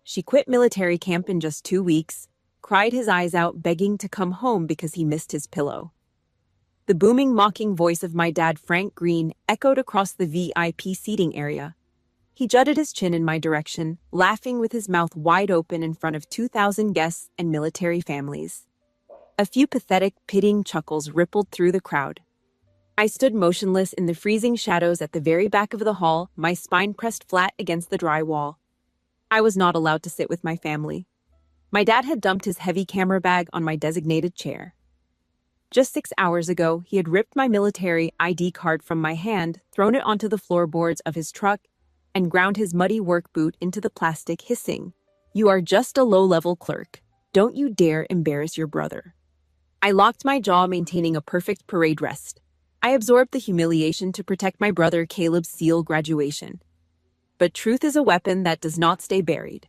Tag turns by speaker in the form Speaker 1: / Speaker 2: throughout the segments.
Speaker 1: She quit military camp in just 2 weeks, cried his eyes out begging to come home because he missed his pillow. The booming, mocking voice of my dad, Frank Green, echoed across the VIP seating area. He jutted his chin in my direction, laughing with his mouth wide open in front of 2,000 guests and military families. A few pathetic, pitying chuckles rippled through the crowd. I stood motionless in the freezing shadows at the very back of the hall, my spine pressed flat against the dry wall. I was not allowed to sit with my family. My dad had dumped his heavy camera bag on my designated chair. Just 6 hours ago, he had ripped my military ID card from my hand, thrown it onto the floorboards of his truck, and ground his muddy work boot into the plastic, hissing, "You are just a low-level clerk. Don't you dare embarrass your brother." I locked my jaw, maintaining a perfect parade rest. I absorbed the humiliation to protect my brother Caleb's SEAL graduation. But truth is a weapon that does not stay buried.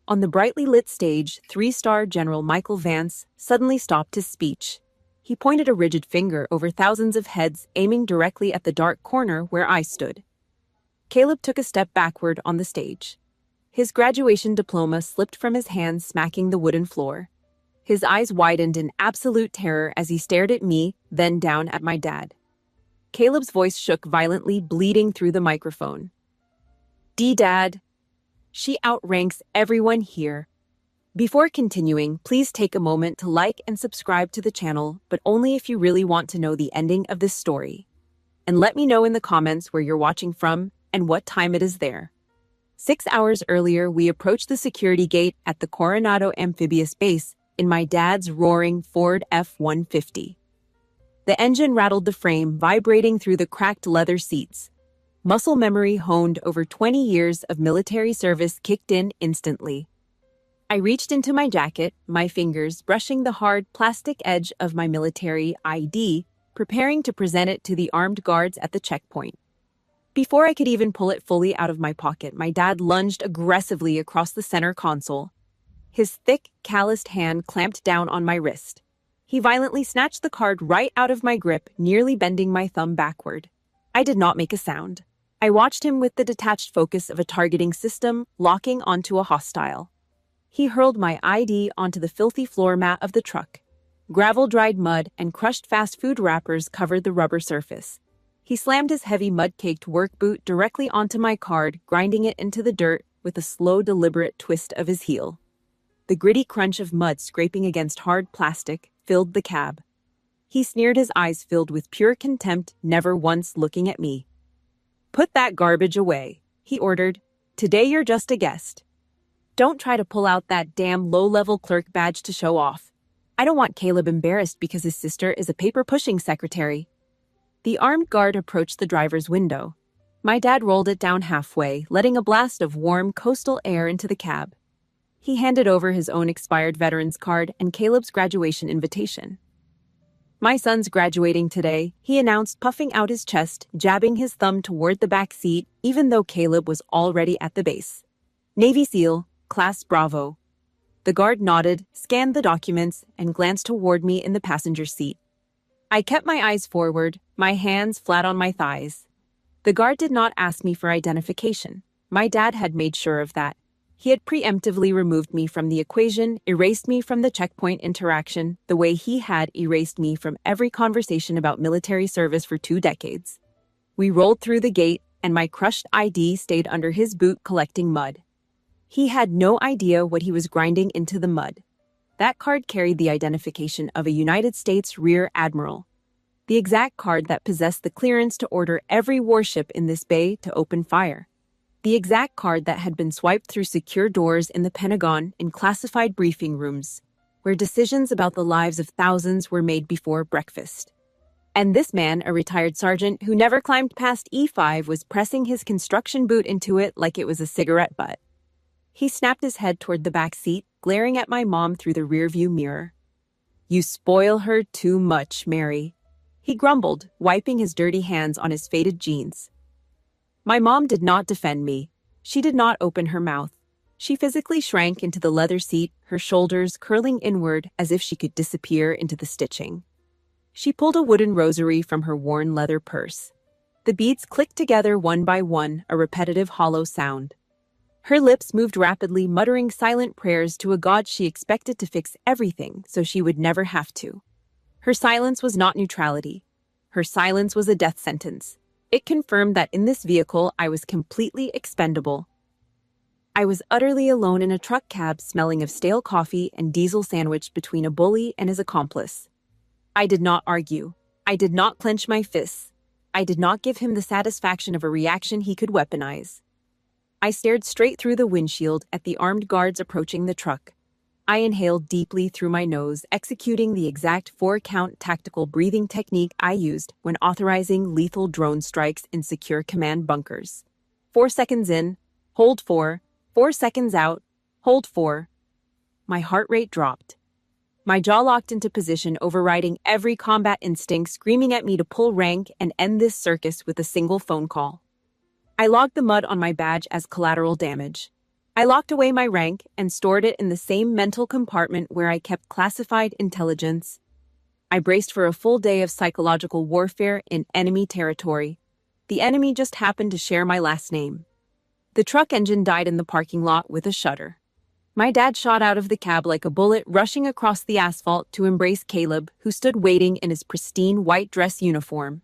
Speaker 1: On the brightly lit stage, 3-star General Michael Vance suddenly stopped his speech. He pointed a rigid finger over thousands of heads, aiming directly at the dark corner where I stood. Caleb took a step backward on the stage. His graduation diploma slipped from his hand, smacking the wooden floor. His eyes widened in absolute terror as he stared at me, then down at my dad. Caleb's voice shook violently, bleeding through the microphone. "D-Dad, she outranks everyone here." Before continuing, please take a moment to like and subscribe to the channel, but only if you really want to know the ending of this story. And let me know in the comments where you're watching from and what time it is there. 6 hours earlier, we approached the security gate at the Coronado Amphibious Base in my dad's roaring Ford F-150. The engine rattled the frame, vibrating through the cracked leather seats. Muscle memory honed over 20 years of military service kicked in instantly. I reached into my jacket, my fingers brushing the hard plastic edge of my military ID, preparing to present it to the armed guards at the checkpoint. Before I could even pull it fully out of my pocket, my dad lunged aggressively across the center console. His thick, calloused hand clamped down on my wrist. He violently snatched the card right out of my grip, nearly bending my thumb backward. I did not make a sound. I watched him with the detached focus of a targeting system, locking onto a hostile. He hurled my ID onto the filthy floor mat of the truck. Gravel-dried mud and crushed fast food wrappers covered the rubber surface. He slammed his heavy mud-caked work boot directly onto my card, grinding it into the dirt with a slow, deliberate twist of his heel. The gritty crunch of mud scraping against hard plastic filled the cab. He sneered, his eyes filled with pure contempt, never once looking at me. "Put that garbage away," he ordered. "Today you're just a guest. Don't try to pull out that damn low-level clerk badge to show off. I don't want Caleb embarrassed because his sister is a paper-pushing secretary." The armed guard approached the driver's window. My dad rolled it down halfway, letting a blast of warm coastal air into the cab. He handed over his own expired veteran's card and Caleb's graduation invitation. "My son's graduating today," he announced, puffing out his chest, jabbing his thumb toward the back seat, even though Caleb was already at the base. "Navy SEAL, Class Bravo." The guard nodded, scanned the documents, and glanced toward me in the passenger seat. I kept my eyes forward, my hands flat on my thighs. The guard did not ask me for identification. My dad had made sure of that. He had preemptively removed me from the equation, erased me from the checkpoint interaction, the way he had erased me from every conversation about military service for 2 decades. We rolled through the gate, and my crushed ID stayed under his boot collecting mud. He had no idea what he was grinding into the mud. That card carried the identification of a United States Rear Admiral, the exact card that possessed the clearance to order every warship in this bay to open fire. The exact card that had been swiped through secure doors in the Pentagon in classified briefing rooms, where decisions about the lives of thousands were made before breakfast. And this man, a retired sergeant who never climbed past E5, was pressing his construction boot into it like it was a cigarette butt. He snapped his head toward the back seat, glaring at my mom through the rearview mirror. "You spoil her too much, Mary," he grumbled, wiping his dirty hands on his faded jeans. My mom did not defend me. She did not open her mouth. She physically shrank into the leather seat, her shoulders curling inward as if she could disappear into the stitching. She pulled a wooden rosary from her worn leather purse. The beads clicked together one by one, a repetitive hollow sound. Her lips moved rapidly, muttering silent prayers to a god she expected to fix everything so she would never have to. Her silence was not neutrality. Her silence was a death sentence. It confirmed that in this vehicle I was completely expendable. I was utterly alone in a truck cab smelling of stale coffee and diesel sandwiched between a bully and his accomplice. I did not argue. I did not clench my fists. I did not give him the satisfaction of a reaction he could weaponize. I stared straight through the windshield at the armed guards approaching the truck. I inhaled deeply through my nose, executing the exact 4-count tactical breathing technique I used when authorizing lethal drone strikes in secure command bunkers. 4 seconds in, hold 4, 4 seconds out, hold 4. My heart rate dropped. My jaw locked into position, overriding every combat instinct, screaming at me to pull rank and end this circus with a single phone call. I logged the mud on my badge as collateral damage. I locked away my rank and stored it in the same mental compartment where I kept classified intelligence. I braced for a full day of psychological warfare in enemy territory. The enemy just happened to share my last name. The truck engine died in the parking lot with a shudder. My dad shot out of the cab like a bullet, rushing across the asphalt to embrace Caleb, who stood waiting in his pristine white dress uniform.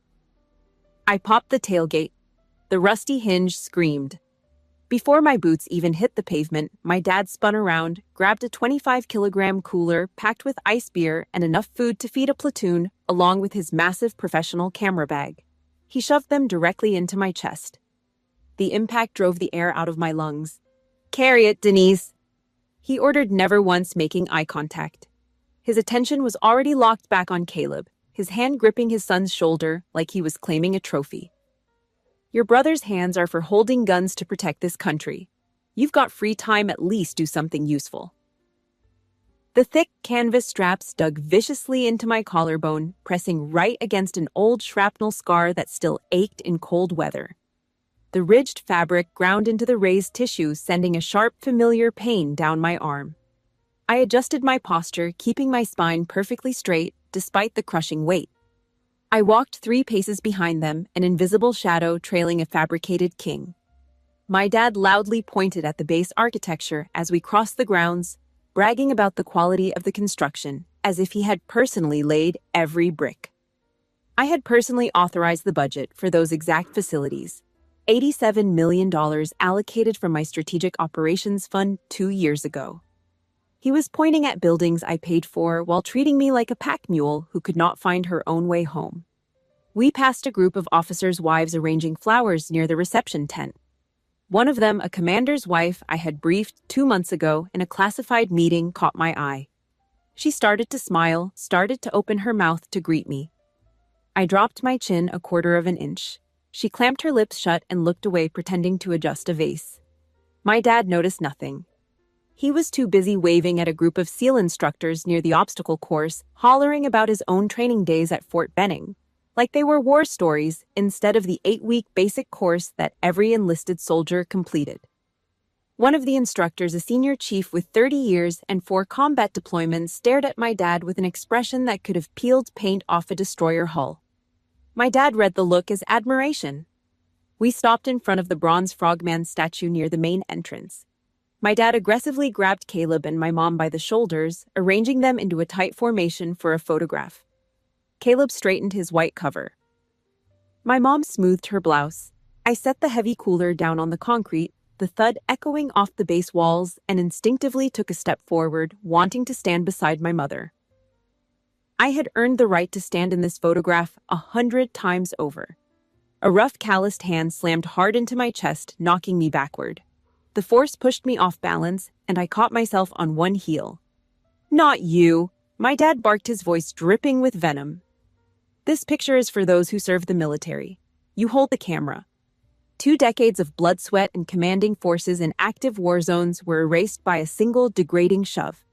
Speaker 1: I popped the tailgate. The rusty hinge screamed. Before my boots even hit the pavement, my dad spun around, grabbed a 25-kilogram cooler packed with ice beer and enough food to feed a platoon, along with his massive professional camera bag. He shoved them directly into my chest. The impact drove the air out of my lungs. "Carry it, Denise," he ordered, never once making eye contact. His attention was already locked back on Caleb, his hand gripping his son's shoulder like he was claiming a trophy. "Your brother's hands are for holding guns to protect this country. You've got free time, at least do something useful." The thick canvas straps dug viciously into my collarbone, pressing right against an old shrapnel scar that still ached in cold weather. The ridged fabric ground into the raised tissue, sending a sharp, familiar pain down my arm. I adjusted my posture, keeping my spine perfectly straight despite the crushing weight. I walked 3 paces behind them, an invisible shadow trailing a fabricated king. My dad loudly pointed at the base architecture as we crossed the grounds, bragging about the quality of the construction, as if he had personally laid every brick. I had personally authorized the budget for those exact facilities, $87 million allocated from my Strategic Operations Fund 2 years ago. He was pointing at buildings I paid for while treating me like a pack mule who could not find her own way home. We passed a group of officers' wives arranging flowers near the reception tent. One of them, a commander's wife I had briefed 2 months ago in a classified meeting, caught my eye. She started to smile, started to open her mouth to greet me. I dropped my chin a quarter of an inch. She clamped her lips shut and looked away, pretending to adjust a vase. My dad noticed nothing. He was too busy waving at a group of SEAL instructors near the obstacle course, hollering about his own training days at Fort Benning, like they were war stories instead of the 8-week basic course that every enlisted soldier completed. One of the instructors, a senior chief with 30 years and 4 combat deployments, stared at my dad with an expression that could have peeled paint off a destroyer hull. My dad read the look as admiration. We stopped in front of the bronze frogman statue near the main entrance. My dad aggressively grabbed Caleb and my mom by the shoulders, arranging them into a tight formation for a photograph. Caleb straightened his white cover. My mom smoothed her blouse. I set the heavy cooler down on the concrete, the thud echoing off the base walls, and instinctively took a step forward, wanting to stand beside my mother. I had earned the right to stand in this photograph 100 times over. A rough, calloused hand slammed hard into my chest, knocking me backward. The force pushed me off balance, and I caught myself on one heel. "Not you!" My dad barked, his voice dripping with venom. "This picture is for those who serve the military. You hold the camera." 2 decades of blood, sweat, and commanding forces in active war zones were erased by a single degrading shove.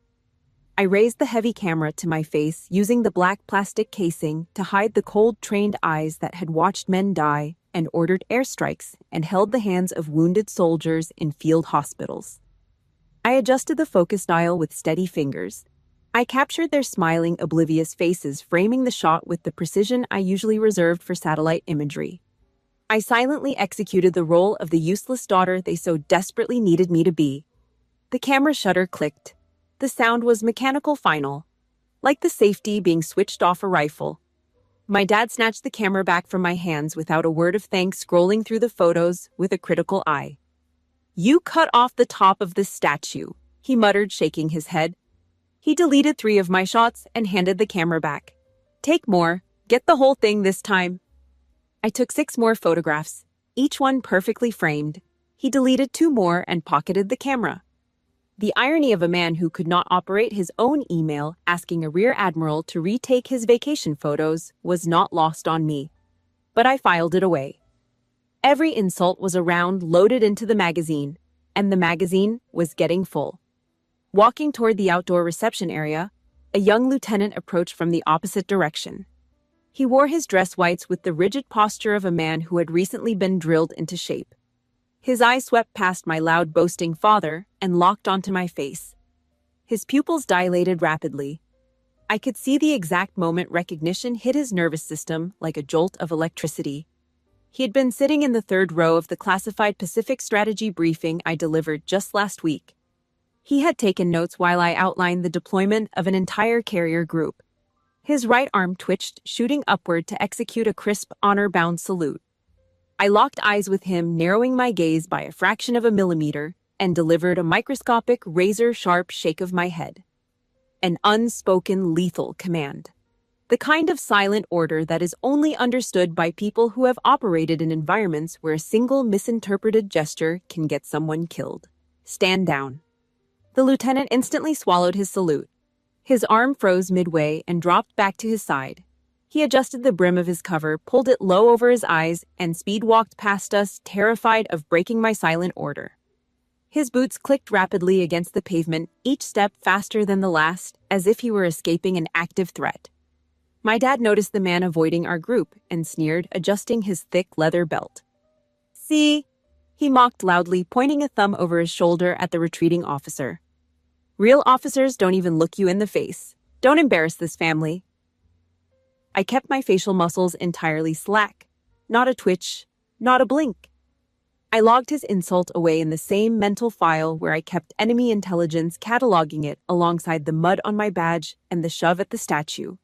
Speaker 1: I raised the heavy camera to my face, using the black plastic casing to hide the cold, trained eyes that had watched men die and ordered airstrikes and held the hands of wounded soldiers in field hospitals. I adjusted the focus dial with steady fingers. I captured their smiling, oblivious faces, framing the shot with the precision I usually reserved for satellite imagery. I silently executed the role of the useless daughter they so desperately needed me to be. The camera shutter clicked. The sound was mechanical final, like the safety being switched off a rifle. My dad snatched the camera back from my hands without a word of thanks, scrolling through the photos with a critical eye. "You cut off the top of this statue," he muttered, shaking his head. He deleted 3 of my shots and handed the camera back. "Take more. Get the whole thing this time." I took 6 more photographs, each one perfectly framed. He deleted 2 more and pocketed the camera. The irony of a man who could not operate his own email asking a rear admiral to retake his vacation photos was not lost on me. But I filed it away. Every insult was a round loaded into the magazine, and the magazine was getting full. Walking toward the outdoor reception area, a young lieutenant approached from the opposite direction. He wore his dress whites with the rigid posture of a man who had recently been drilled into shape. His eyes swept past my loud boasting father and locked onto my face. His pupils dilated rapidly. I could see the exact moment recognition hit his nervous system like a jolt of electricity. He had been sitting in the 3rd row of the classified Pacific strategy briefing I delivered just last week. He had taken notes while I outlined the deployment of an entire carrier group. His right arm twitched, shooting upward to execute a crisp, honor-bound salute. I locked eyes with him, narrowing my gaze by a fraction of a millimeter, and delivered a microscopic, razor-sharp shake of my head. An unspoken, lethal command. The kind of silent order that is only understood by people who have operated in environments where a single misinterpreted gesture can get someone killed. "Stand down." The lieutenant instantly swallowed his salute. His arm froze midway and dropped back to his side. He adjusted the brim of his cover, pulled it low over his eyes, and speed-walked past us, terrified of breaking my silent order. His boots clicked rapidly against the pavement, each step faster than the last, as if he were escaping an active threat. My dad noticed the man avoiding our group and sneered, adjusting his thick leather belt. "See?" he mocked loudly, pointing a thumb over his shoulder at the retreating officer. "Real officers don't even look you in the face. Don't embarrass this family." I kept my facial muscles entirely slack. Not a twitch, not a blink. I logged his insult away in the same mental file where I kept enemy intelligence cataloging it alongside the mud on my badge and the shove at the statue.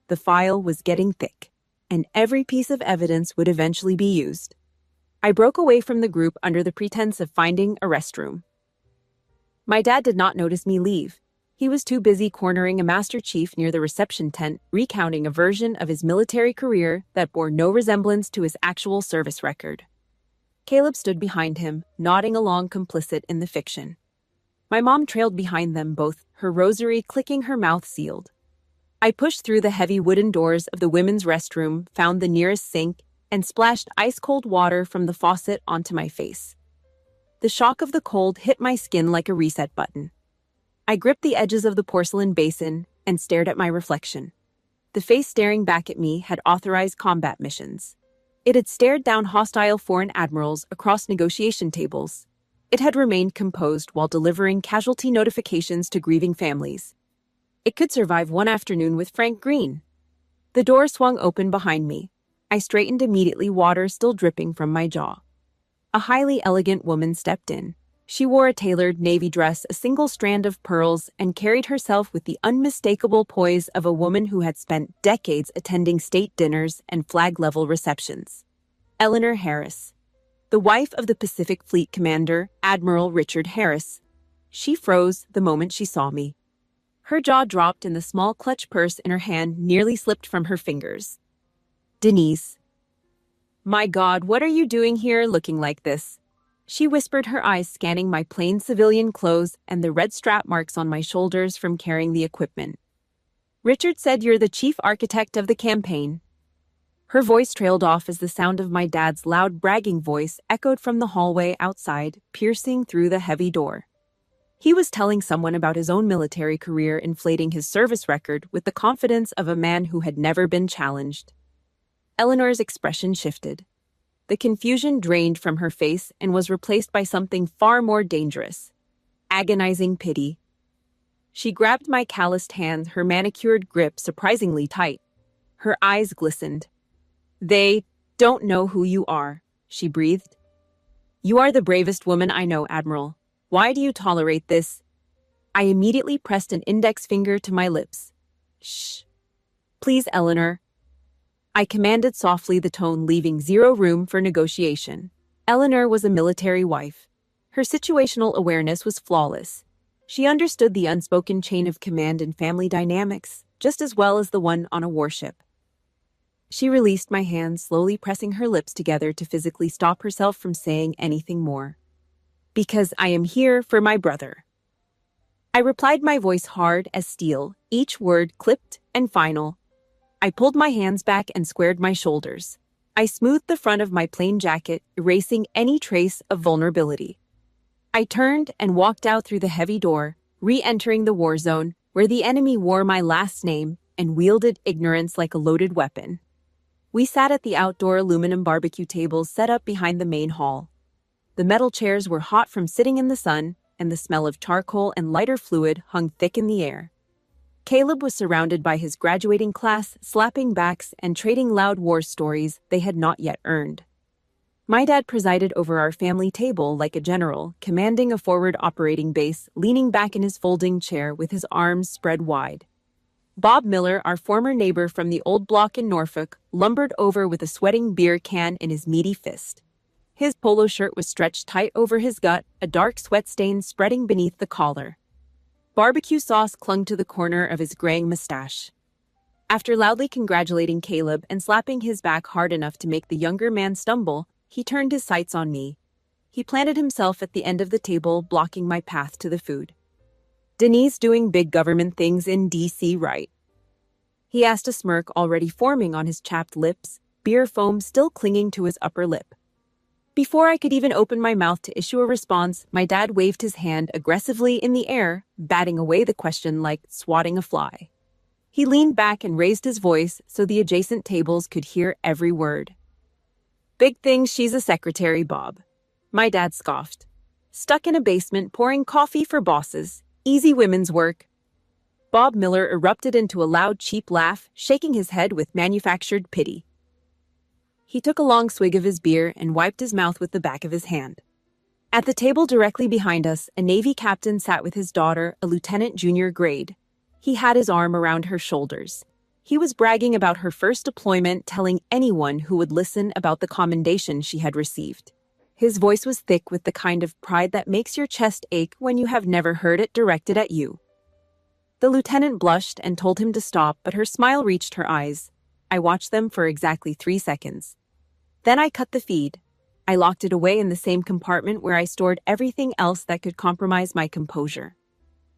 Speaker 1: The file was getting thick, and every piece of evidence would eventually be used. I broke away from the group under the pretense of finding a restroom. My dad did not notice me leave. He was too busy cornering a master chief near the reception tent, recounting a version of his military career that bore no resemblance to his actual service record. Caleb stood behind him, nodding along, complicit in the fiction. My mom trailed behind them both, her rosary clicking, her mouth sealed. I pushed through the heavy wooden doors of the women's restroom, found the nearest sink, and splashed ice-cold water from the faucet onto my face. The shock of the cold hit my skin like a reset button. I gripped the edges of the porcelain basin and stared at my reflection. The face staring back at me had authorized combat missions. It had stared down hostile foreign admirals across negotiation tables. It had remained composed while delivering casualty notifications to grieving families. It could survive one afternoon with Frank Green. The door swung open behind me. I straightened immediately, water still dripping from my jaw. A highly elegant woman stepped in. She wore a tailored navy dress, a single strand of pearls, and carried herself with the unmistakable poise of a woman who had spent decades attending state dinners and flag-level receptions. Eleanor Harris, the wife of the Pacific Fleet Commander, Admiral Richard Harris. She froze the moment she saw me. Her jaw dropped and the small clutch purse in her hand nearly slipped from her fingers. "Denise." "My God, what are you doing here looking like this?" She whispered, her eyes scanning my plain civilian clothes and the red strap marks on my shoulders from carrying the equipment. "Richard said you're the chief architect of the campaign." Her voice trailed off as the sound of my dad's loud bragging voice echoed from the hallway outside, piercing through the heavy door. He was telling someone about his own military career, inflating his service record with the confidence of a man who had never been challenged. Eleanor's expression shifted. The confusion drained from her face and was replaced by something far more dangerous. Agonizing pity. She grabbed my calloused hands, her manicured grip surprisingly tight. Her eyes glistened. "They don't know who you are." she breathed. You are the bravest woman I know, Admiral. Why do you tolerate this? I immediately pressed an index finger to my lips. Shh. Please, Eleanor. I commanded softly, the tone leaving zero room for negotiation. Eleanor was a military wife. Her situational awareness was flawless. She understood the unspoken chain of command in family dynamics, just as well as the one on a warship. She released my hand, slowly pressing her lips together to physically stop herself from saying anything more. Because I am here for my brother. I replied, my voice hard as steel, each word clipped and final. I pulled my hands back and squared my shoulders. I smoothed the front of my plain jacket, erasing any trace of vulnerability. I turned and walked out through the heavy door, re-entering the war zone, where the enemy wore my last name and wielded ignorance like a loaded weapon. We sat at the outdoor aluminum barbecue tables set up behind the main hall. The metal chairs were hot from sitting in the sun, and the smell of charcoal and lighter fluid hung thick in the air. Caleb was surrounded by his graduating class, slapping backs and trading loud war stories they had not yet earned. My dad presided over our family table like a general, commanding a forward operating base, leaning back in his folding chair with his arms spread wide. Bob Miller, our former neighbor from the old block in Norfolk, lumbered over with a sweating beer can in his meaty fist. His polo shirt was stretched tight over his gut, a dark sweat stain spreading beneath the collar. Barbecue sauce clung to the corner of his graying mustache. After loudly congratulating Caleb and slapping his back hard enough to make the younger man stumble, he turned his sights on me. He planted himself at the end of the table, blocking my path to the food. Denise doing big government things in D.C., right? He asked, a smirk already forming on his chapped lips, beer foam still clinging to his upper lip. Before I could even open my mouth to issue a response, my dad waved his hand aggressively in the air, batting away the question like swatting a fly. He leaned back and raised his voice so the adjacent tables could hear every word. Big thing, she's a secretary, Bob. My dad scoffed. Stuck in a basement pouring coffee for bosses. Easy women's work. Bob Miller erupted into a loud, cheap laugh, shaking his head with manufactured pity. He took a long swig of his beer and wiped his mouth with the back of his hand. At the table directly behind us, a Navy captain sat with his daughter, a lieutenant junior grade. He had his arm around her shoulders. He was bragging about her first deployment, telling anyone who would listen about the commendation she had received. His voice was thick with the kind of pride that makes your chest ache when you have never heard it directed at you. The lieutenant blushed and told him to stop, but her smile reached her eyes. I watched them for exactly 3 seconds. Then I cut the feed. I locked it away in the same compartment where I stored everything else that could compromise my composure.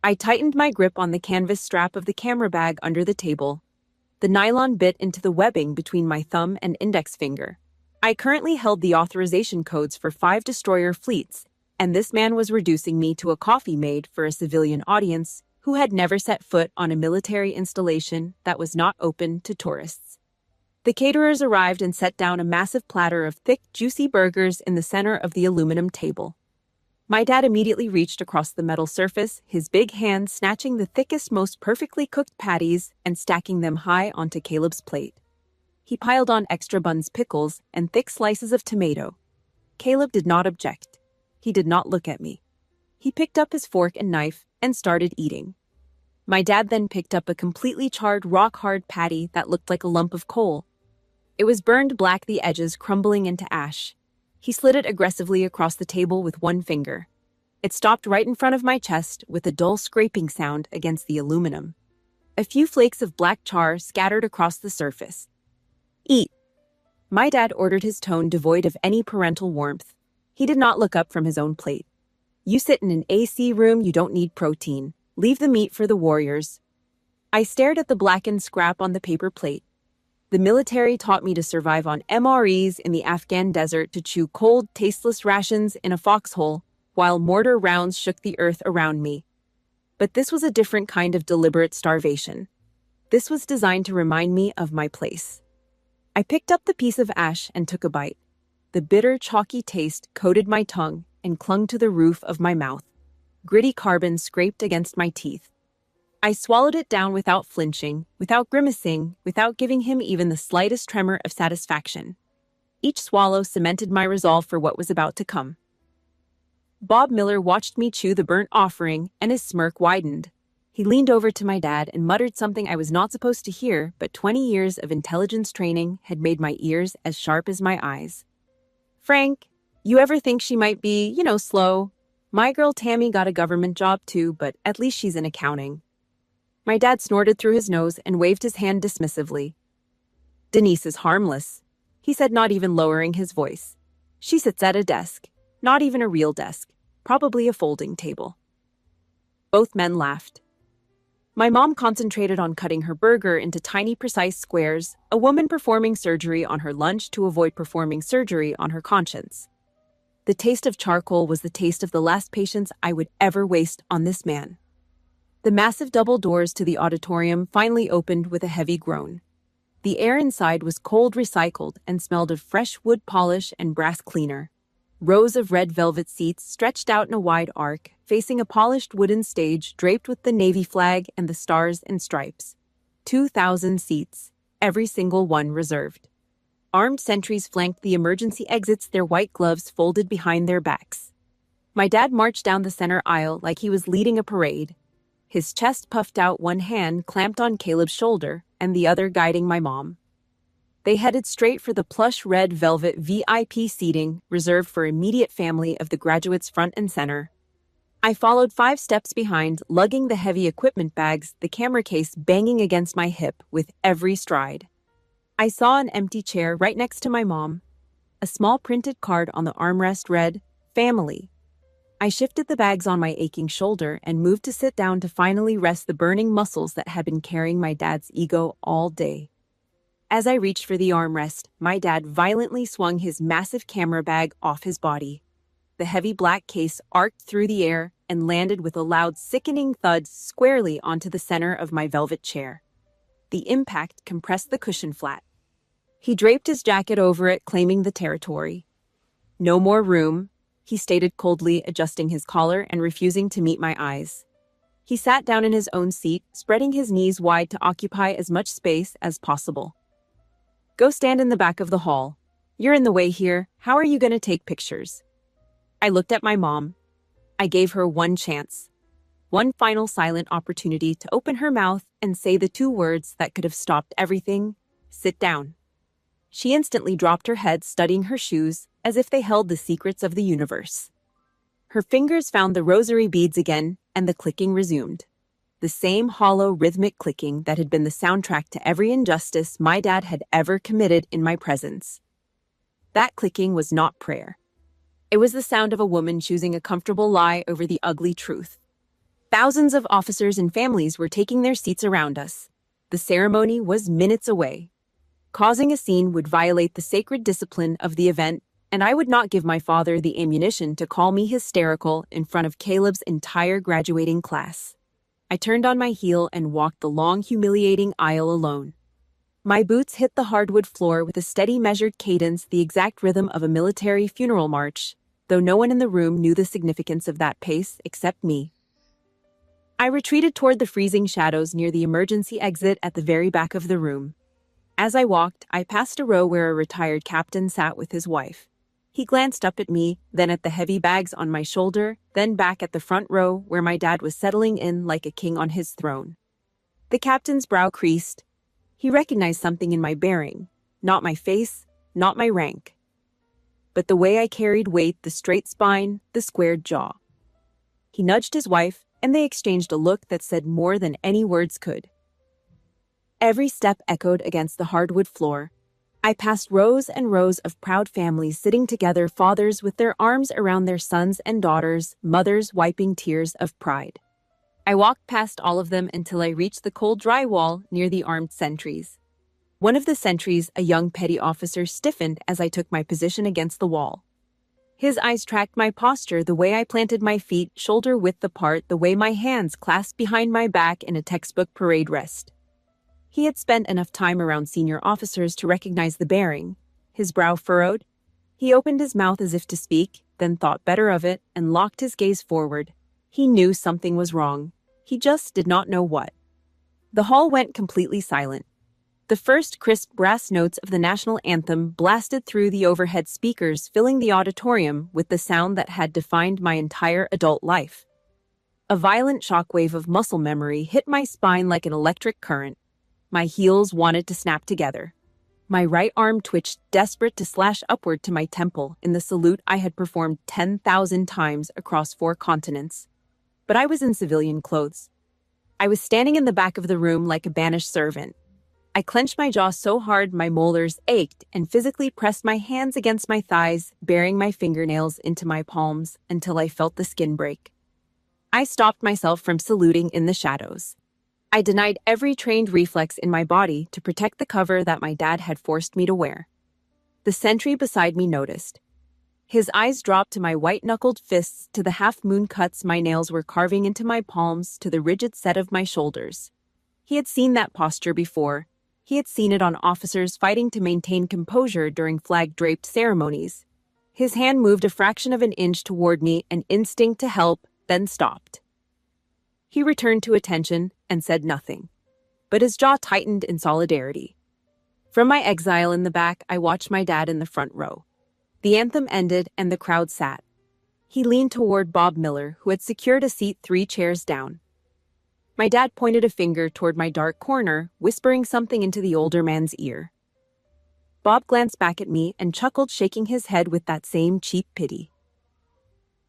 Speaker 1: I tightened my grip on the canvas strap of the camera bag under the table. The nylon bit into the webbing between my thumb and index finger. I currently held the authorization codes for 5 destroyer fleets, and this man was reducing me to a coffee maid for a civilian audience who had never set foot on a military installation that was not open to tourists. The caterers arrived and set down a massive platter of thick, juicy burgers in the center of the aluminum table. My dad immediately reached across the metal surface, his big hand snatching the thickest, most perfectly cooked patties and stacking them high onto Caleb's plate. He piled on extra buns, pickles, and thick slices of tomato. Caleb did not object. He did not look at me. He picked up his fork and knife and started eating. My dad then picked up a completely charred, rock-hard patty that looked like a lump of coal. It was burned black, the edges crumbling into ash. He slid it aggressively across the table with one finger. It stopped right in front of my chest with a dull scraping sound against the aluminum. A few flakes of black char scattered across the surface. Eat. My dad ordered, his tone devoid of any parental warmth. He did not look up from his own plate. You sit in an AC room, you don't need protein. Leave the meat for the warriors. I stared at the blackened scrap on the paper plate. The military taught me to survive on MREs in the Afghan desert, to chew cold, tasteless rations in a foxhole, while mortar rounds shook the earth around me. But this was a different kind of deliberate starvation. This was designed to remind me of my place. I picked up the piece of ash and took a bite. The bitter, chalky taste coated my tongue and clung to the roof of my mouth. Gritty carbon scraped against my teeth. I swallowed it down without flinching, without grimacing, without giving him even the slightest tremor of satisfaction. Each swallow cemented my resolve for what was about to come. Bob Miller watched me chew the burnt offering, and his smirk widened. He leaned over to my dad and muttered something I was not supposed to hear, but 20 years of intelligence training had made my ears as sharp as my eyes. "Frank, you ever think she might be, slow? My girl Tammy got a government job too, but at least she's in accounting." My dad snorted through his nose and waved his hand dismissively. "Denise is harmless," he said, not even lowering his voice. "She sits at a desk. Not even a real desk. Probably a folding table." Both men laughed. My mom concentrated on cutting her burger into tiny, precise squares, a woman performing surgery on her lunch to avoid performing surgery on her conscience. The taste of charcoal was the taste of the last patience I would ever waste on this man. The massive double doors to the auditorium finally opened with a heavy groan. The air inside was cold recycled and smelled of fresh wood polish and brass cleaner. Rows of red velvet seats stretched out in a wide arc, facing a polished wooden stage draped with the Navy flag and the stars and stripes. 2,000 seats, every single one reserved. Armed sentries flanked the emergency exits, their white gloves folded behind their backs. My dad marched down the center aisle like he was leading a parade. His chest puffed out, one hand clamped on Caleb's shoulder and the other guiding my mom. They headed straight for the plush red velvet VIP seating reserved for immediate family of the graduates front and center. I followed 5 steps behind, lugging the heavy equipment bags, the camera case banging against my hip with every stride. I saw an empty chair right next to my mom. A small printed card on the armrest read, "Family." I shifted the bags on my aching shoulder and moved to sit down to finally rest the burning muscles that had been carrying my dad's ego all day. As I reached for the armrest, my dad violently swung his massive camera bag off his body. The heavy black case arced through the air and landed with a loud, sickening thud squarely onto the center of my velvet chair. The impact compressed the cushion flat. He draped his jacket over it, claiming the territory. "No more room," he stated coldly, adjusting his collar and refusing to meet my eyes. He sat down in his own seat, spreading his knees wide to occupy as much space as possible. "Go stand in the back of the hall. You're in the way here. How are you going to take pictures?" I looked at my mom. I gave her one chance. One final silent opportunity to open her mouth and say the 2 words that could have stopped everything: "Sit down." She instantly dropped her head, studying her shoes as if they held the secrets of the universe. Her fingers found the rosary beads again, and the clicking resumed. The same hollow, rhythmic clicking that had been the soundtrack to every injustice my dad had ever committed in my presence. That clicking was not prayer. It was the sound of a woman choosing a comfortable lie over the ugly truth. Thousands of officers and families were taking their seats around us. The ceremony was minutes away. Causing a scene would violate the sacred discipline of the event, and I would not give my father the ammunition to call me hysterical in front of Caleb's entire graduating class. I turned on my heel and walked the long, humiliating aisle alone. My boots hit the hardwood floor with a steady, measured cadence, the exact rhythm of a military funeral march, though no one in the room knew the significance of that pace except me. I retreated toward the freezing shadows near the emergency exit at the very back of the room. As I walked, I passed a row where a retired captain sat with his wife. He glanced up at me, then at the heavy bags on my shoulder, then back at the front row where my dad was settling in like a king on his throne. The captain's brow creased. He recognized something in my bearing, not my face, not my rank, but the way I carried weight, the straight spine, the squared jaw. He nudged his wife, and they exchanged a look that said more than any words could. Every step echoed against the hardwood floor. I passed rows and rows of proud families sitting together, fathers with their arms around their sons and daughters, mothers wiping tears of pride. I walked past all of them until I reached the cold drywall near the armed sentries. One of the sentries, a young petty officer, stiffened as I took my position against the wall. His eyes tracked my posture, the way I planted my feet shoulder width apart, the way my hands clasped behind my back in a textbook parade rest. He had spent enough time around senior officers to recognize the bearing. His brow furrowed. He opened his mouth as if to speak, then thought better of it and locked his gaze forward. He knew something was wrong. He just did not know what. The hall went completely silent. The first crisp brass notes of the national anthem blasted through the overhead speakers, filling the auditorium with the sound that had defined my entire adult life. A violent shockwave of muscle memory hit my spine like an electric current. My heels wanted to snap together. My right arm twitched, desperate to slash upward to my temple in the salute I had performed 10,000 times across 4 continents. But I was in civilian clothes. I was standing in the back of the room like a banished servant. I clenched my jaw so hard my molars ached and physically pressed my hands against my thighs, burying my fingernails into my palms until I felt the skin break. I stopped myself from saluting in the shadows. I denied every trained reflex in my body to protect the cover that my dad had forced me to wear. The sentry beside me noticed. His eyes dropped to my white-knuckled fists, to the half-moon cuts my nails were carving into my palms, to the rigid set of my shoulders. He had seen that posture before. He had seen it on officers fighting to maintain composure during flag-draped ceremonies. His hand moved a fraction of an inch toward me, an instinct to help, then stopped. He returned to attention and said nothing, but his jaw tightened in solidarity. From my exile in the back, I watched my dad in the front row. The anthem ended and the crowd sat. He leaned toward Bob Miller, who had secured a seat 3 chairs down. My dad pointed a finger toward my dark corner, whispering something into the older man's ear. Bob glanced back at me and chuckled, shaking his head with that same cheap pity.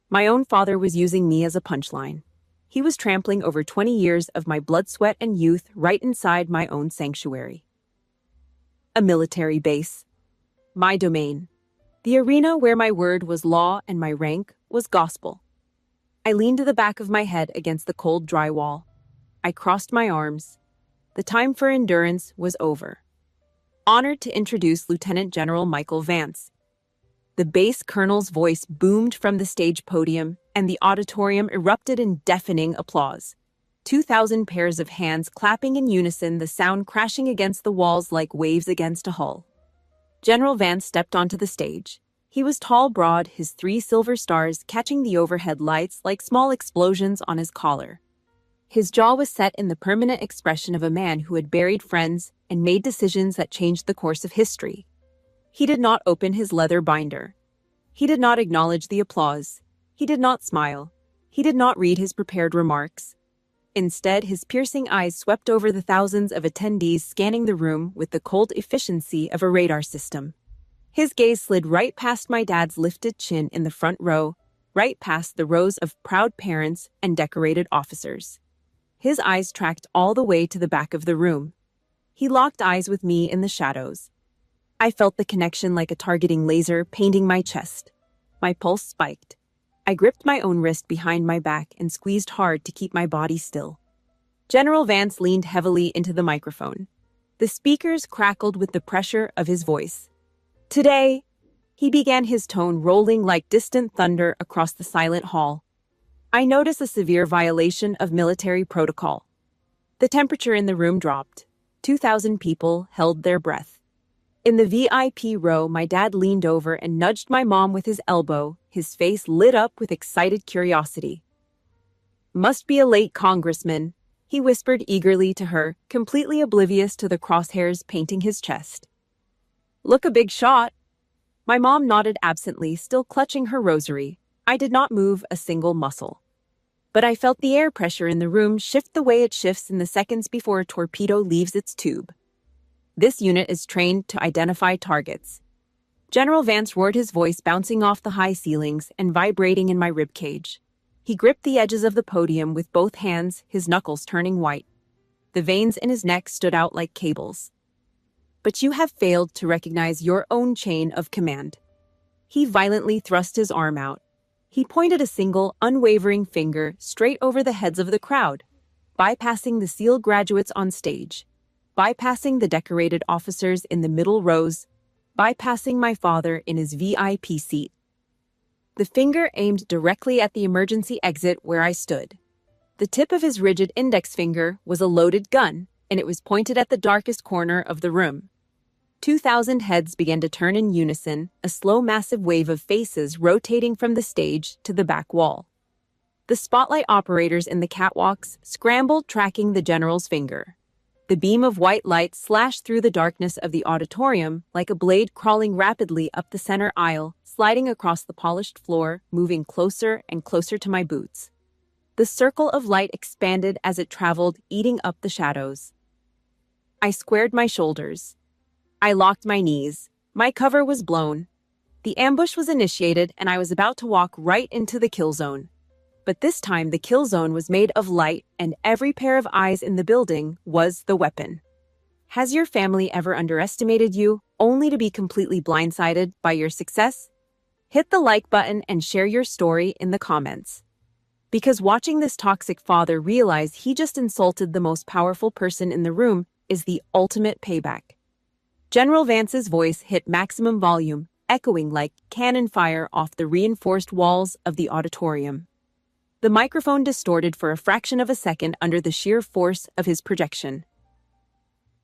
Speaker 1: My own father was using me as a punchline. He was trampling over 20 years of my blood, sweat, and youth right inside my own sanctuary. A military base. My domain. The arena where my word was law and my rank was gospel. I leaned to the back of my head against the cold drywall. I crossed my arms. The time for endurance was over. Honored to introduce Lieutenant General Michael Vance. The base colonel's voice boomed from the stage podium, and the auditorium erupted in deafening applause. 2,000 pairs of hands clapping in unison, the sound crashing against the walls like waves against a hull. General Vance stepped onto the stage. He was tall, broad, his 3 silver stars catching the overhead lights like small explosions on his collar. His jaw was set in the permanent expression of a man who had buried friends and made decisions that changed the course of history. He did not open his leather binder. He did not acknowledge the applause. He did not smile. He did not read his prepared remarks. Instead, his piercing eyes swept over the thousands of attendees, scanning the room with the cold efficiency of a radar system. His gaze slid right past my dad's lifted chin in the front row, right past the rows of proud parents and decorated officers. His eyes tracked all the way to the back of the room. He locked eyes with me in the shadows. I felt the connection like a targeting laser painting my chest. My pulse spiked. I gripped my own wrist behind my back and squeezed hard to keep my body still. General Vance leaned heavily into the microphone. The speakers crackled with the pressure of his voice. Today, he began, his tone rolling like distant thunder across the silent hall. I noticed a severe violation of military protocol. The temperature in the room dropped. 2,000 people held their breath. In the VIP row, my dad leaned over and nudged my mom with his elbow, his face lit up with excited curiosity. "Must be a late congressman," he whispered eagerly to her, completely oblivious to the crosshairs painting his chest. "Look a big shot." My mom nodded absently, still clutching her rosary. I did not move a single muscle. But I felt the air pressure in the room shift the way it shifts in the seconds before a torpedo leaves its tube. This unit is trained to identify targets. General Vance roared, his voice bouncing off the high ceilings and vibrating in my ribcage. He gripped the edges of the podium with both hands, his knuckles turning white. The veins in his neck stood out like cables. "But you have failed to recognize your own chain of command." He violently thrust his arm out. He pointed a single, unwavering finger straight over the heads of the crowd, bypassing the SEAL graduates on stage, bypassing the decorated officers in the middle rows, bypassing my father in his VIP seat. The finger aimed directly at the emergency exit where I stood. The tip of his rigid index finger was a loaded gun, and it was pointed at the darkest corner of the room. 2,000 heads began to turn in unison, a slow, massive wave of faces rotating from the stage to the back wall. The spotlight operators in the catwalks scrambled, tracking the general's finger. The beam of white light slashed through the darkness of the auditorium like a blade crawling rapidly up the center aisle, sliding across the polished floor, moving closer and closer to my boots. The circle of light expanded as it traveled, eating up the shadows. I squared my shoulders. I locked my knees. My cover was blown. The ambush was initiated, and I was about to walk right into the kill zone. But this time, the kill zone was made of light, and every pair of eyes in the building was the weapon. Has your family ever underestimated you, only to be completely blindsided by your success? Hit the like button and share your story in the comments. Because watching this toxic father realize he just insulted the most powerful person in the room is the ultimate payback. General Vance's voice hit maximum volume, echoing like cannon fire off the reinforced walls of the auditorium. The microphone distorted for a fraction of a second under the sheer force of his projection.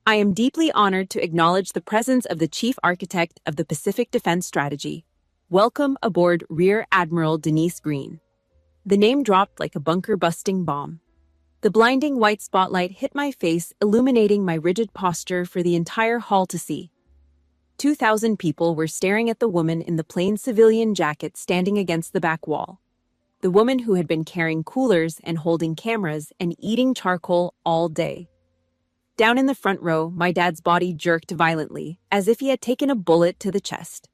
Speaker 1: I am deeply honored to acknowledge the presence of the Chief Architect of the Pacific Defense Strategy. Welcome aboard Rear Admiral Denise Green. The name dropped like a bunker-busting bomb. The blinding white spotlight hit my face, illuminating my rigid posture for the entire hall to see. 2,000 people were staring at the woman in the plain civilian jacket standing against the back wall. The woman who had been carrying coolers and holding cameras and eating charcoal all day. Down in the front row, my dad's body jerked violently, as if he had taken a bullet to the chest.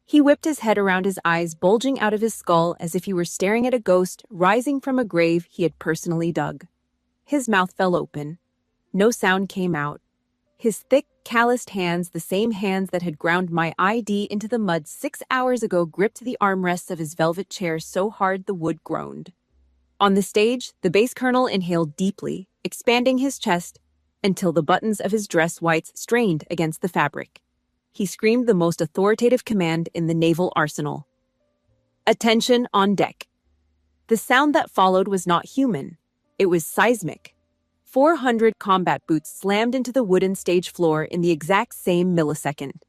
Speaker 1: He whipped his head around, his eyes bulging out of his skull as if he were staring at a ghost rising from a grave he had personally dug. His mouth fell open. No sound came out. His thick, calloused hands, the same hands that had ground my ID into the mud 6 hours ago, gripped the armrests of his velvet chair so hard the wood groaned. On the stage, the base colonel inhaled deeply, expanding his chest until the buttons of his dress whites strained against the fabric. He screamed the most authoritative command in the naval arsenal. Attention on deck. The sound that followed was not human. It was seismic. 400 combat boots slammed into the wooden stage floor in the exact same millisecond.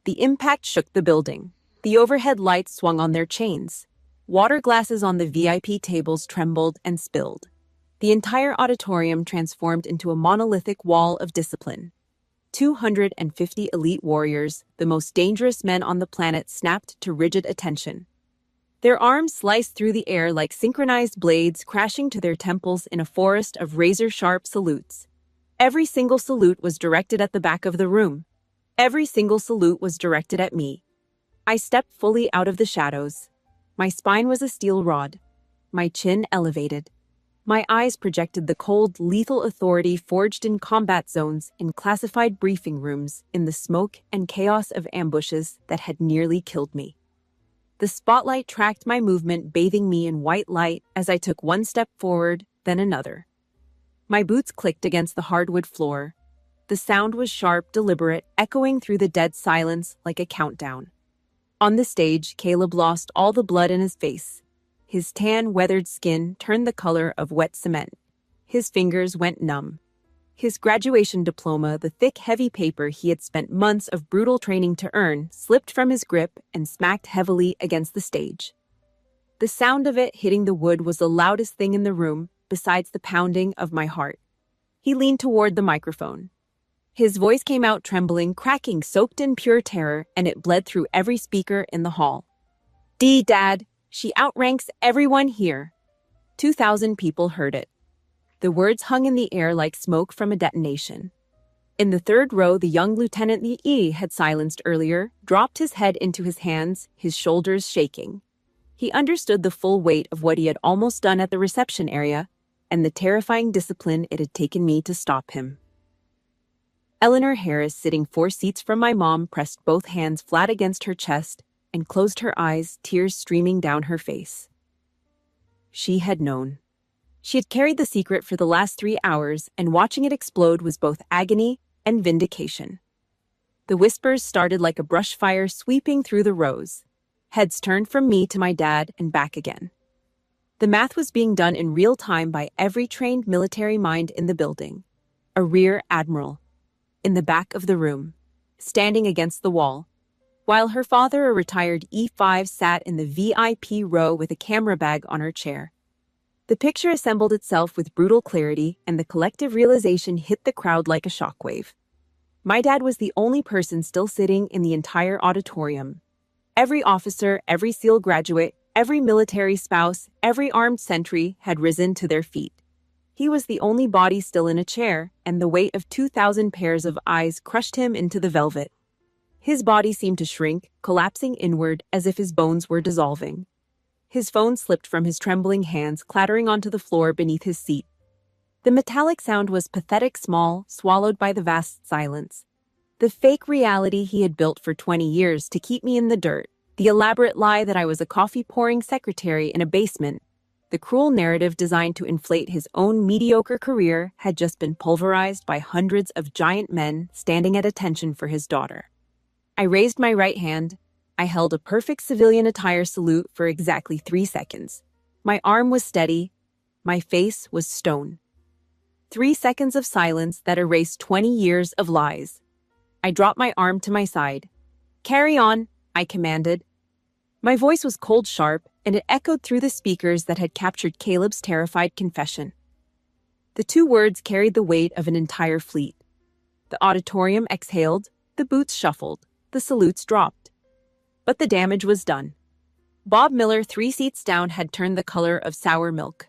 Speaker 1: The impact shook the building. The overhead lights swung on their chains. Water glasses on the VIP tables trembled and spilled. The entire auditorium transformed into a monolithic wall of discipline. 250 elite warriors, the most dangerous men on the planet, snapped to rigid attention. Their arms sliced through the air like synchronized blades, crashing to their temples in a forest of razor-sharp salutes. Every single salute was directed at the back of the room. Every single salute was directed at me. I stepped fully out of the shadows. My spine was a steel rod. My chin elevated. My eyes projected the cold, lethal authority forged in combat zones, in classified briefing rooms, in the smoke and chaos of ambushes that had nearly killed me. The spotlight tracked my movement, bathing me in white light as I took one step forward, then another. My boots clicked against the hardwood floor. The sound was sharp, deliberate, echoing through the dead silence like a countdown. On the stage, Caleb lost all the blood in his face. His tan, weathered skin turned the color of wet cement. His fingers went numb. His graduation diploma, the thick, heavy paper he had spent months of brutal training to earn, slipped from his grip and smacked heavily against the stage. The sound of it hitting the wood was the loudest thing in the room, besides the pounding of my heart. He leaned toward the microphone. His voice came out trembling, cracking, soaked in pure terror, and it bled through every speaker in the hall. Dad, she outranks everyone here. 2,000 people heard it. The words hung in the air like smoke from a detonation. In the third row, the young lieutenant the E had silenced earlier dropped his head into his hands, his shoulders shaking. He understood the full weight of what he had almost done at the reception area and the terrifying discipline it had taken me to stop him. Eleanor Harris, sitting 4 seats from my mom, pressed both hands flat against her chest and closed her eyes, tears streaming down her face. She had known. She had carried the secret for the last 3 hours, and watching it explode was both agony and vindication. The whispers started like a brush fire sweeping through the rows. Heads turned from me to my dad and back again. The math was being done in real time by every trained military mind in the building. A rear admiral, in the back of the room, standing against the wall, while her father, a retired E5, sat in the VIP row with a camera bag on her chair. The picture assembled itself with brutal clarity, and the collective realization hit the crowd like a shockwave. My dad was the only person still sitting in the entire auditorium. Every officer, every SEAL graduate, every military spouse, every armed sentry had risen to their feet. He was the only body still in a chair, and the weight of 2,000 pairs of eyes crushed him into the velvet. His body seemed to shrink, collapsing inward as if his bones were dissolving. His phone slipped from his trembling hands, clattering onto the floor beneath his seat. The metallic sound was pathetic small, swallowed by the vast silence. The fake reality he had built for 20 years to keep me in the dirt, the elaborate lie that I was a coffee-pouring secretary in a basement, the cruel narrative designed to inflate his own mediocre career had just been pulverized by hundreds of giant men standing at attention for his daughter. I raised my right hand. I held a perfect civilian attire salute for exactly 3 seconds. My arm was steady. My face was stone. 3 seconds of silence that erased 20 years of lies. I dropped my arm to my side. "Carry on," I commanded. My voice was cold sharp, and it echoed through the speakers that had captured Caleb's terrified confession. The 2 words carried the weight of an entire fleet. The auditorium exhaled, the boots shuffled, the salutes dropped. But the damage was done. Bob Miller, 3 seats down, had turned the color of sour milk.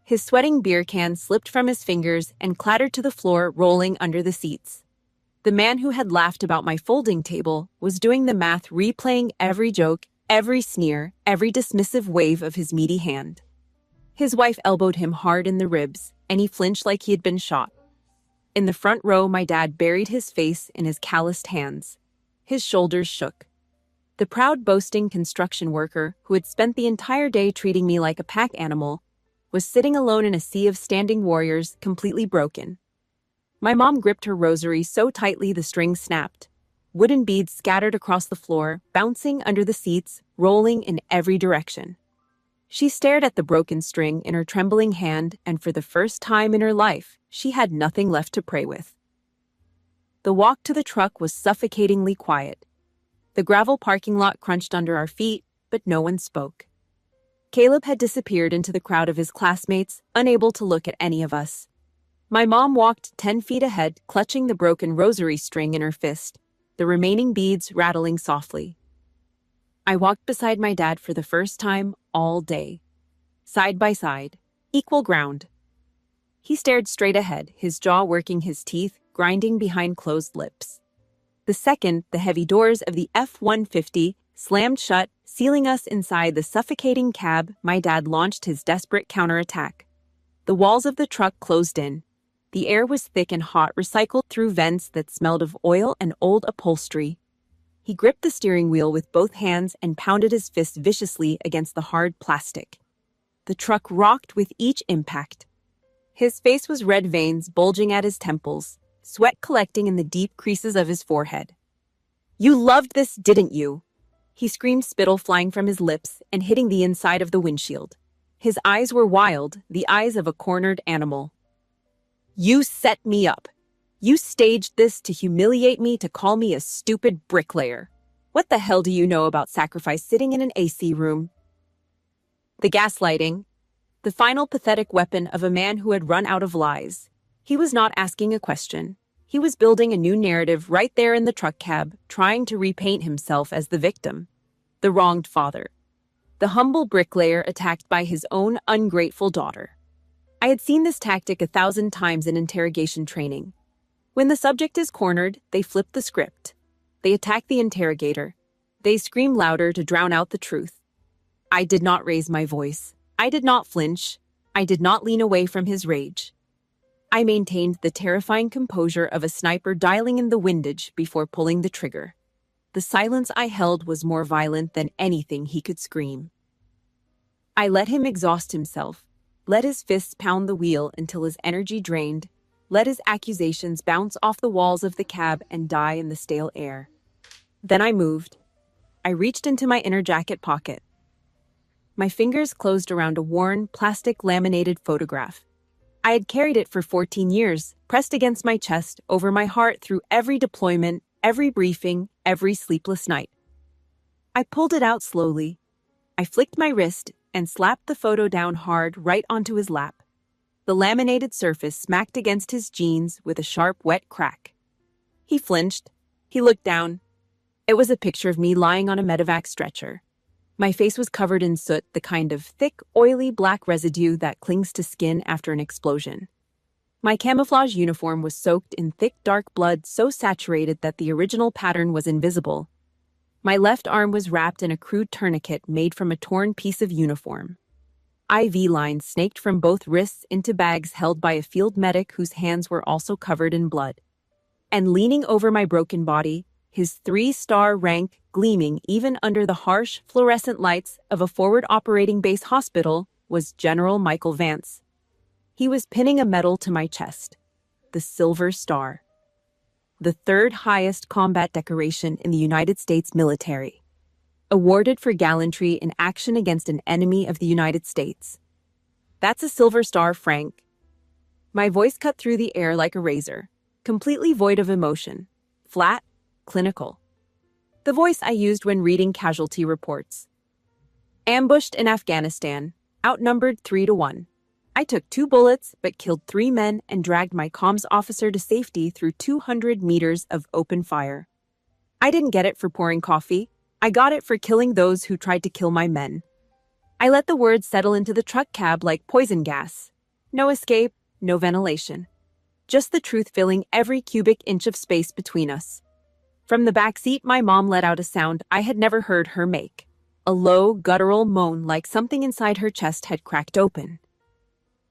Speaker 1: His sweating beer can slipped from his fingers and clattered to the floor, rolling under the seats. The man who had laughed about my folding table was doing the math, replaying every joke, every sneer, every dismissive wave of his meaty hand. His wife elbowed him hard in the ribs, and he flinched like he had been shot. In the front row, my dad buried his face in his calloused hands. His shoulders shook. The proud, boasting construction worker who had spent the entire day treating me like a pack animal was sitting alone in a sea of standing warriors, completely broken. My mom gripped her rosary so tightly the string snapped. Wooden beads scattered across the floor, bouncing under the seats, rolling in every direction. She stared at the broken string in her trembling hand, and for the first time in her life, she had nothing left to pray with. The walk to the truck was suffocatingly quiet. The gravel parking lot crunched under our feet, but no one spoke. Caleb had disappeared into the crowd of his classmates, unable to look at any of us. My mom walked 10 feet ahead, clutching the broken rosary string in her fist, the remaining beads rattling softly. I walked beside my dad for the first time all day. Side by side, equal ground. He stared straight ahead, his jaw working, his teeth grinding behind closed lips. The second the heavy doors of the F-150 slammed shut, sealing us inside the suffocating cab, my dad launched his desperate counterattack. The walls of the truck closed in. The air was thick and hot, recycled through vents that smelled of oil and old upholstery. He gripped the steering wheel with both hands and pounded his fist viciously against the hard plastic. The truck rocked with each impact. His face was red veins bulging at his temples, sweat collecting in the deep creases of his forehead. "You loved this, didn't you?" He screamed, spittle flying from his lips and hitting the inside of the windshield. His eyes were wild, the eyes of a cornered animal. "You set me up. You staged this to humiliate me, to call me a stupid bricklayer. What the hell do you know about sacrifice sitting in an AC room?" The gaslighting, the final pathetic weapon of a man who had run out of lies. He was not asking a question. He was building a new narrative right there in the truck cab, trying to repaint himself as the victim, the wronged father, the humble bricklayer attacked by his own ungrateful daughter. I had seen this tactic 1,000 times in interrogation training. When the subject is cornered, they flip the script. They attack the interrogator. They scream louder to drown out the truth. I did not raise my voice. I did not flinch. I did not lean away from his rage. I maintained the terrifying composure of a sniper dialing in the windage before pulling the trigger. The silence I held was more violent than anything he could scream. I let him exhaust himself, let his fists pound the wheel until his energy drained, let his accusations bounce off the walls of the cab and die in the stale air. Then I moved. I reached into my inner jacket pocket. My fingers closed around a worn, plastic laminated photograph. I had carried it for 14 years, pressed against my chest, over my heart through every deployment, every briefing, every sleepless night. I pulled it out slowly. I flicked my wrist, and slapped the photo down hard right onto his lap. The laminated surface smacked against his jeans with a sharp, wet crack. He flinched. He looked down. It was a picture of me lying on a medevac stretcher. My face was covered in soot, the kind of thick, oily black residue that clings to skin after an explosion. My camouflage uniform was soaked in thick, dark blood so saturated that the original pattern was invisible. My left arm was wrapped in a crude tourniquet made from a torn piece of uniform. IV lines snaked from both wrists into bags held by a field medic whose hands were also covered in blood. And leaning over my broken body, his 3-star rank gleaming even under the harsh, fluorescent lights of a forward operating base hospital, was General Michael Vance. He was pinning a medal to my chest, the Silver Star, the third highest combat decoration in the United States military, awarded for gallantry in action against an enemy of the United States. That's a Silver Star, Frank. My voice cut through the air like a razor, completely void of emotion, flat, clinical. The voice I used when reading casualty reports. Ambushed in Afghanistan, outnumbered 3-1. I took 2 bullets but killed 3 men and dragged my comms officer to safety through 200 meters of open fire. I didn't get it for pouring coffee. I got it for killing those who tried to kill my men. I let the words settle into the truck cab like poison gas. No escape, no ventilation. Just the truth filling every cubic inch of space between us. From the back seat, my mom let out a sound I had never heard her make. A low, guttural moan like something inside her chest had cracked open.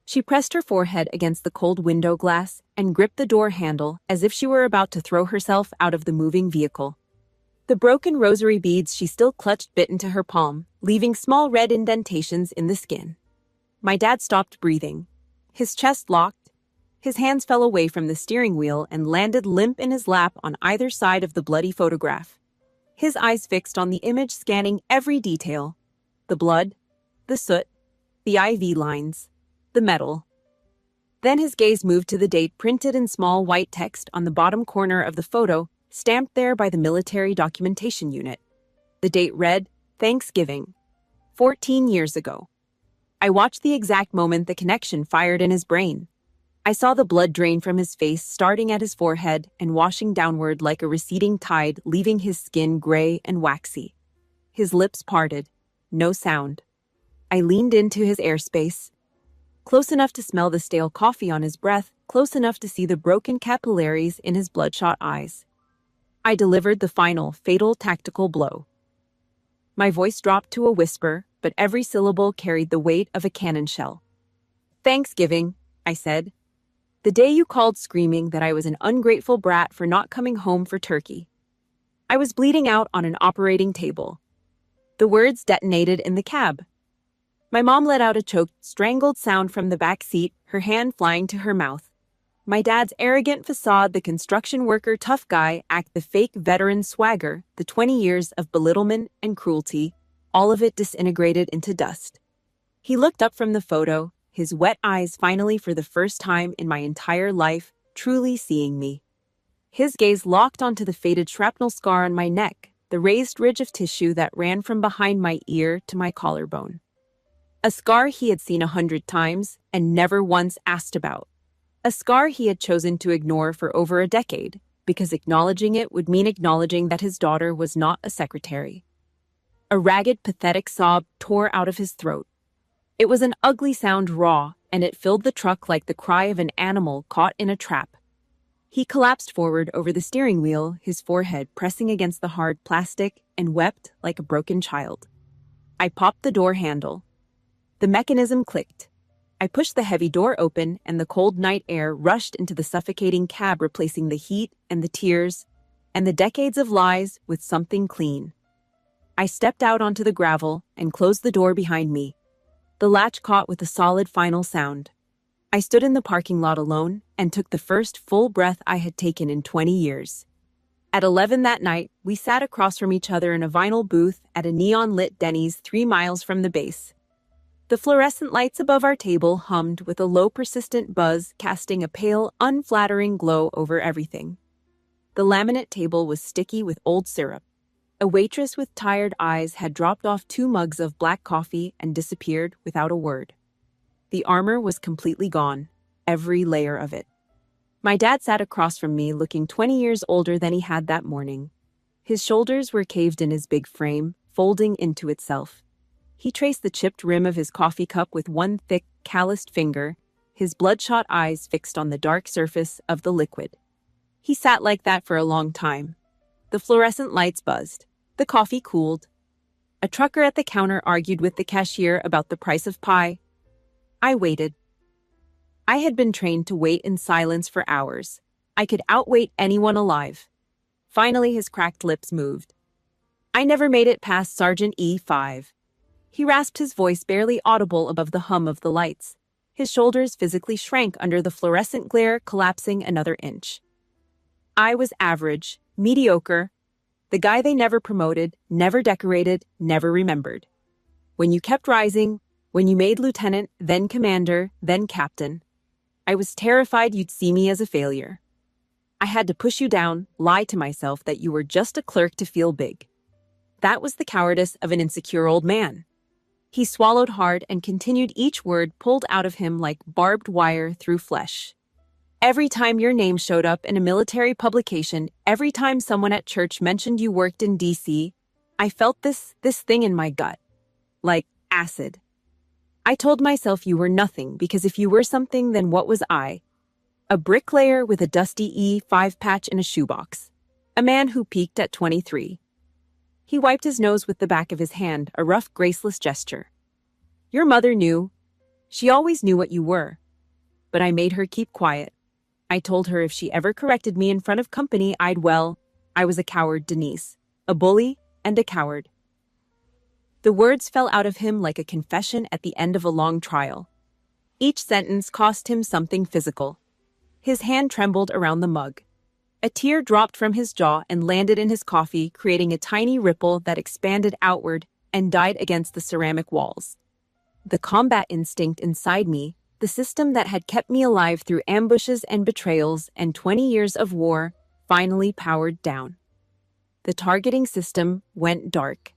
Speaker 1: She pressed her forehead against the cold window glass and gripped the door handle as if she were about to throw herself out of the moving vehicle. The broken rosary beads she still clutched bit into her palm, leaving small red indentations in the skin. My dad stopped breathing. His chest locked. His hands fell away from the steering wheel and landed limp in his lap on either side of the bloody photograph. His eyes fixed on the image, scanning every detail. The blood, the soot, the IV lines, the metal. Then his gaze moved to the date printed in small white text on the bottom corner of the photo, stamped there by the military documentation unit. The date read, Thanksgiving, 14 years ago. I watched the exact moment the connection fired in his brain. I saw the blood drain from his face, starting at his forehead and washing downward like a receding tide, leaving his skin gray and waxy. His lips parted. No sound. I leaned into his airspace, close enough to smell the stale coffee on his breath, close enough to see the broken capillaries in his bloodshot eyes. I delivered the final, fatal tactical blow. My voice dropped to a whisper, but every syllable carried the weight of a cannon shell. Thanksgiving, I said. The day you called screaming that I was an ungrateful brat for not coming home for turkey. I was bleeding out on an operating table. The words detonated in the cab. My mom let out a choked, strangled sound from the back seat, her hand flying to her mouth. My dad's arrogant facade, the construction worker tough guy act, the fake veteran swagger, the 20 years of belittlement and cruelty, all of it disintegrated into dust. He looked up from the photo, his wet eyes finally for the first time in my entire life, truly seeing me. His gaze locked onto the faded shrapnel scar on my neck, the raised ridge of tissue that ran from behind my ear to my collarbone. A scar he had seen 100 times and never once asked about. A scar he had chosen to ignore for over a decade, because acknowledging it would mean acknowledging that his daughter was not a secretary. A ragged, pathetic sob tore out of his throat. It was an ugly sound, raw, and it filled the truck like the cry of an animal caught in a trap. He collapsed forward over the steering wheel, his forehead pressing against the hard plastic, and wept like a broken child. I popped the door handle. The mechanism clicked. I pushed the heavy door open, and the cold night air rushed into the suffocating cab, replacing the heat and the tears and the decades of lies with something clean. I stepped out onto the gravel and closed the door behind me. The latch caught with a solid final sound. I stood in the parking lot alone and took the first full breath I had taken in 20 years. At 11 that night, we sat across from each other in a vinyl booth at a neon-lit Denny's 3 miles from the base. The fluorescent lights above our table hummed with a low, persistent buzz, casting a pale, unflattering glow over everything. The laminate table was sticky with old syrup. A waitress with tired eyes had dropped off 2 mugs of black coffee and disappeared without a word. The armor was completely gone, every layer of it. My dad sat across from me looking 20 years older than he had that morning. His shoulders were caved in his big frame, folding into itself. He traced the chipped rim of his coffee cup with one thick, calloused finger, his bloodshot eyes fixed on the dark surface of the liquid. He sat like that for a long time. The fluorescent lights buzzed. The coffee cooled. A trucker at the counter argued with the cashier about the price of pie. I waited. I had been trained to wait in silence for hours. I could outwait anyone alive. Finally, his cracked lips moved. I never made it past Sergeant E5. He rasped his voice barely audible above the hum of the lights. His shoulders physically shrank under the fluorescent glare, collapsing another inch. I was average, mediocre, the guy they never promoted, never decorated, never remembered. When you kept rising, when you made lieutenant, then commander, then captain, I was terrified you'd see me as a failure. I had to push you down, lie to myself that you were just a clerk to feel big. That was the cowardice of an insecure old man. He swallowed hard and continued, each word pulled out of him like barbed wire through flesh. Every time your name showed up in a military publication, every time someone at church mentioned you worked in D.C., I felt this thing in my gut. Like acid. I told myself you were nothing, because if you were something, then what was I? A bricklayer with a dusty E5 patch in a shoebox. A man who peaked at 23. He wiped his nose with the back of his hand, a rough, graceless gesture. Your mother knew. She always knew what you were. But I made her keep quiet. I told her if she ever corrected me in front of company, I was a coward, Denise. A bully and a coward. The words fell out of him like a confession at the end of a long trial. Each sentence cost him something physical. His hand trembled around the mug. A tear dropped from his jaw and landed in his coffee, creating a tiny ripple that expanded outward and died against the ceramic walls. The combat instinct inside me, the system that had kept me alive through ambushes and betrayals and 20 years of war, finally powered down. The targeting system went dark.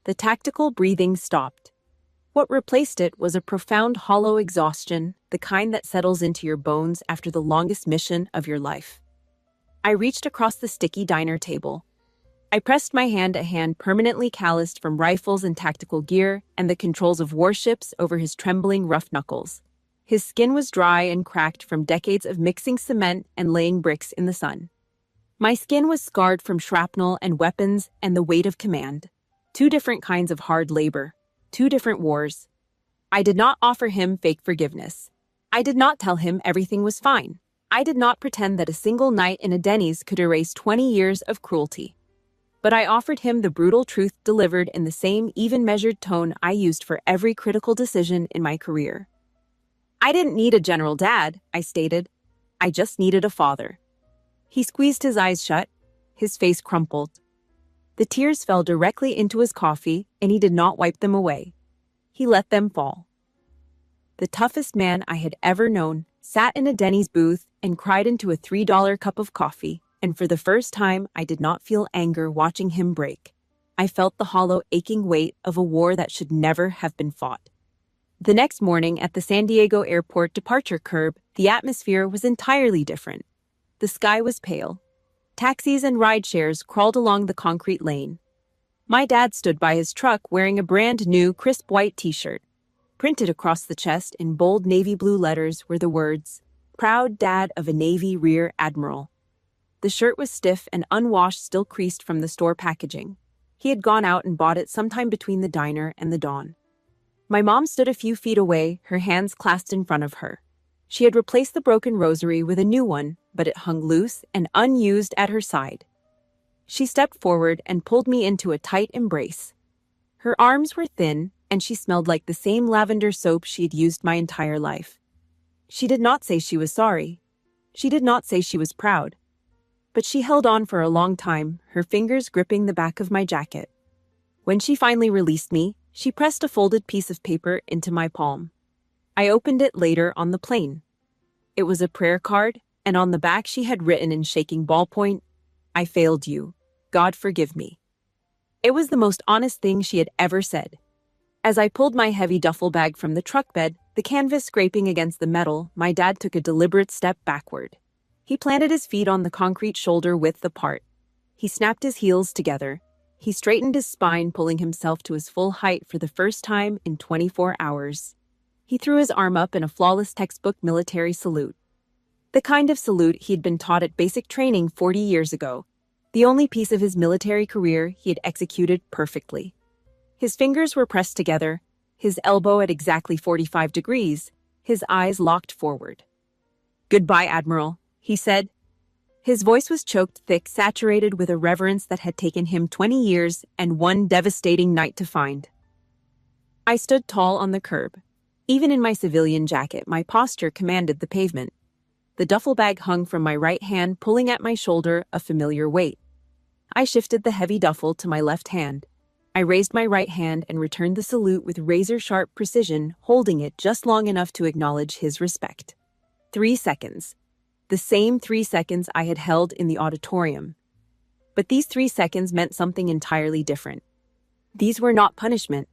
Speaker 1: The tactical breathing stopped. What replaced it was a profound hollow exhaustion, the kind that settles into your bones after the longest mission of your life. I reached across the sticky diner table. I pressed my hand, a hand permanently calloused from rifles and tactical gear and the controls of warships, over his trembling rough knuckles. His skin was dry and cracked from decades of mixing cement and laying bricks in the sun. My skin was scarred from shrapnel and weapons and the weight of command. 2 different kinds of hard labor. 2 different wars. I did not offer him fake forgiveness. I did not tell him everything was fine. I did not pretend that a single night in a Denny's could erase 20 years of cruelty. But I offered him the brutal truth delivered in the same even-measured tone I used for every critical decision in my career. I didn't need a general dad, I stated. I just needed a father. He squeezed his eyes shut. His face crumpled. The tears fell directly into his coffee, and he did not wipe them away. He let them fall. The toughest man I had ever known sat in a Denny's booth and cried into a $3 cup of coffee, and for the first time I did not feel anger watching him break. I felt the hollow, aching weight of a war that should never have been fought. The next morning at the San Diego airport departure curb, the atmosphere was entirely different. The sky was pale. Taxis and ride shares crawled along the concrete lane. My dad stood by his truck wearing a brand new, crisp white t-shirt. Printed across the chest in bold navy blue letters were the words, "Proud Dad of a Navy Rear Admiral." The shirt was stiff and unwashed, still creased from the store packaging. He had gone out and bought it sometime between the diner and the dawn. My mom stood a few feet away, her hands clasped in front of her. She had replaced the broken rosary with a new one, but it hung loose and unused at her side. She stepped forward and pulled me into a tight embrace. Her arms were thin, and she smelled like the same lavender soap she had used my entire life. She did not say she was sorry. She did not say she was proud. But she held on for a long time, her fingers gripping the back of my jacket. When she finally released me, she pressed a folded piece of paper into my palm. I opened it later on the plane. It was a prayer card, and on the back she had written in shaking ballpoint, "I failed you. God forgive me." It was the most honest thing she had ever said. As I pulled my heavy duffel bag from the truck bed, the canvas scraping against the metal, my dad took a deliberate step backward. He planted his feet on the concrete shoulder width apart. He snapped his heels together. He straightened his spine, pulling himself to his full height for the first time in 24 hours. He threw his arm up in a flawless textbook military salute. The kind of salute he'd been taught at basic training 40 years ago. The only piece of his military career he had executed perfectly. His fingers were pressed together, his elbow at exactly 45 degrees, his eyes locked forward. "Goodbye, Admiral," he said. His voice was choked thick, saturated with a reverence that had taken him 20 years and one devastating night to find. I stood tall on the curb. Even in my civilian jacket, my posture commanded the pavement. The duffel bag hung from my right hand, pulling at my shoulder, a familiar weight. I shifted the heavy duffel to my left hand. I raised my right hand and returned the salute with razor-sharp precision, holding it just long enough to acknowledge his respect. 3 seconds. The same 3 seconds I had held in the auditorium. But these 3 seconds meant something entirely different. These were not punishment.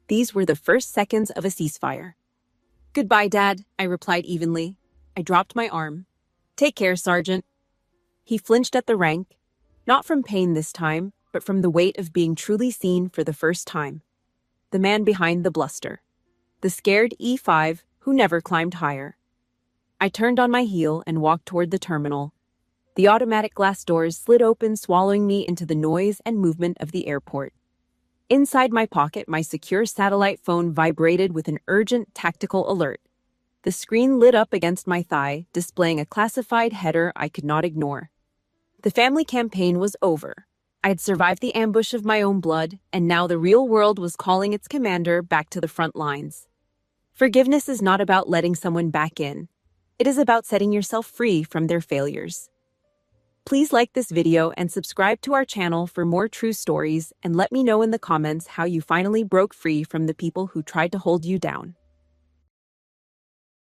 Speaker 1: These were the first seconds of a ceasefire. "Goodbye, Dad," I replied evenly. I dropped my arm. "Take care, Sergeant." He flinched at the rank, not from pain this time, but from the weight of being truly seen for the first time. The man behind the bluster. The scared E5 who never climbed higher. I turned on my heel and walked toward the terminal. The automatic glass doors slid open, swallowing me into the noise and movement of the airport. Inside my pocket, my secure satellite phone vibrated with an urgent tactical alert. The screen lit up against my thigh, displaying a classified header I could not ignore. The family campaign was over. I had survived the ambush of my own blood, and now the real world was calling its commander back to the front lines. Forgiveness is not about letting someone back in. It is about setting yourself free from their failures. Please like this video and subscribe to our channel for more true stories, and let me know in the comments how you finally broke free from the people who tried to hold you down.